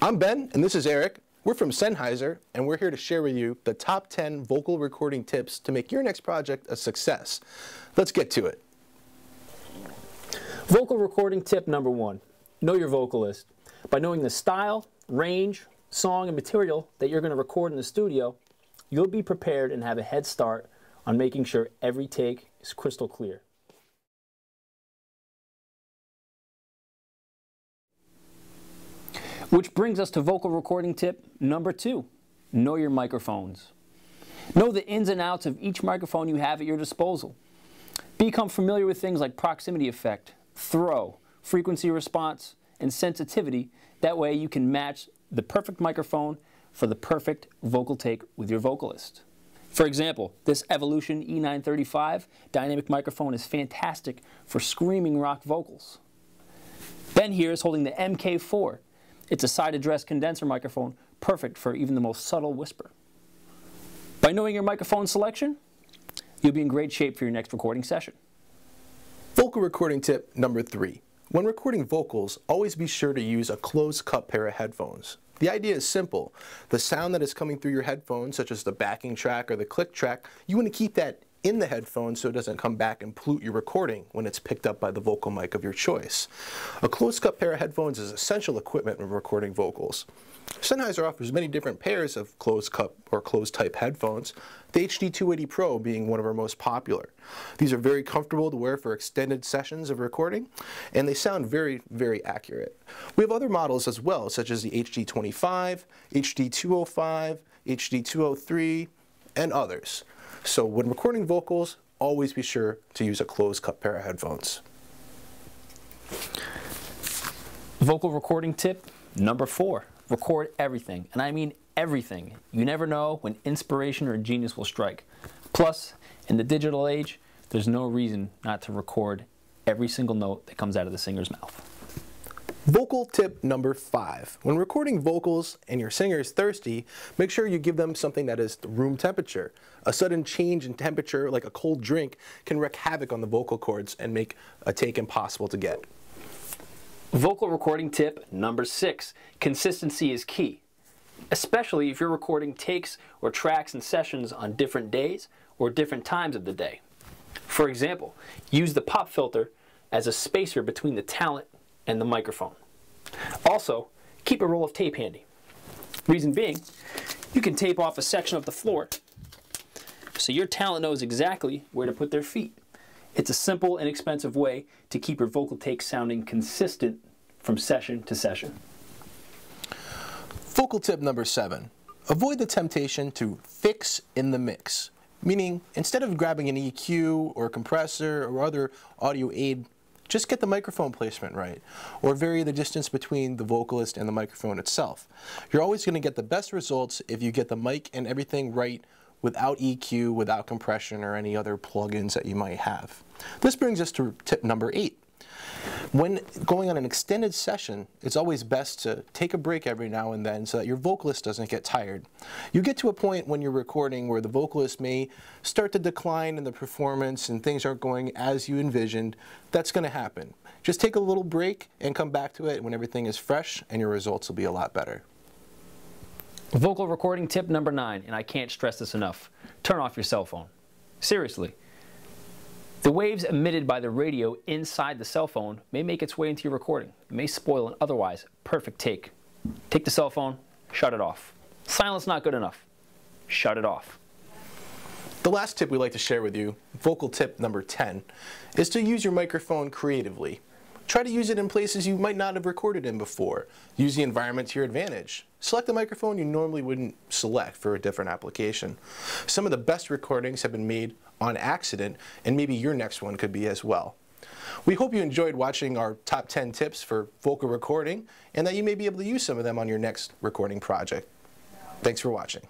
I'm Ben, and this is Eric. We're from Sennheiser, and we're here to share with you the top 10 vocal recording tips to make your next project a success. Let's get to it. Vocal recording tip number 1. Know your vocalist. By knowing the style, range, song, and material that you're going to record in the studio, you'll be prepared and have a head start on making sure every take is crystal clear. Which brings us to vocal recording tip number 2. Know your microphones. Know the ins and outs of each microphone you have at your disposal. Become familiar with things like proximity effect, throw, frequency response, and sensitivity. That way you can match the perfect microphone for the perfect vocal take with your vocalist. For example, this Evolution E935 dynamic microphone is fantastic for screaming rock vocals. Ben here is holding the MK4. It's a side address condenser microphone, perfect for even the most subtle whisper. By knowing your microphone selection, you'll be in great shape for your next recording session. Vocal recording tip number 3. When recording vocals, always be sure to use a closed-cup pair of headphones. The idea is simple. The sound that is coming through your headphones, such as the backing track or the click track, you want to keep that in the headphones so it doesn't come back and pollute your recording when it's picked up by the vocal mic of your choice. A closed-cup pair of headphones is essential equipment when recording vocals. Sennheiser offers many different pairs of closed-cup or closed-type headphones, the HD280 Pro being one of our most popular. These are very comfortable to wear for extended sessions of recording, and they sound very, very accurate. We have other models as well, such as the HD25, HD205, HD203, and others. So when recording vocals, always be sure to use a closed-cup pair of headphones. Vocal recording tip number 4. Record everything, and I mean everything. You never know when inspiration or genius will strike. Plus, in the digital age, there's no reason not to record every single note that comes out of the singer's mouth. Vocal tip number 5. When recording vocals and your singer is thirsty, make sure you give them something that is room temperature. A sudden change in temperature, like a cold drink, can wreak havoc on the vocal cords and make a take impossible to get. Vocal recording tip number 6. Consistency is key, especially if you're recording takes or tracks and sessions on different days or different times of the day. For example, use the pop filter as a spacer between the talent and the microphone. Also, keep a roll of tape handy. Reason being, you can tape off a section of the floor so your talent knows exactly where to put their feet. It's a simple, inexpensive way to keep your vocal takes sounding consistent from session to session. Vocal tip number 7. Avoid the temptation to fix in the mix. Meaning, instead of grabbing an EQ or a compressor or other audio aid, just get the microphone placement right, or vary the distance between the vocalist and the microphone itself. You're always going to get the best results if you get the mic and everything right without EQ, without compression, or any other plugins that you might have. This brings us to tip number 8. When going on an extended session, it's always best to take a break every now and then so that your vocalist doesn't get tired. You get to a point when you're recording where the vocalist may start to decline in the performance and things aren't going as you envisioned. That's going to happen. Just take a little break and come back to it when everything is fresh, and your results will be a lot better. Vocal recording tip number 9, and I can't stress this enough. Turn off your cell phone. Seriously. The waves emitted by the radio inside the cell phone may make its way into your recording. It may spoil an otherwise perfect take. Take the cell phone, shut it off. Silence not good enough. Shut it off. The last tip we'd like to share with you, vocal tip number 10, is to use your microphone creatively. Try to use it in places you might not have recorded in before. Use the environment to your advantage. Select a microphone you normally wouldn't select for a different application. Some of the best recordings have been made on accident, and maybe your next one could be as well. We hope you enjoyed watching our top 10 tips for vocal recording, and that you may be able to use some of them on your next recording project. Thanks for watching.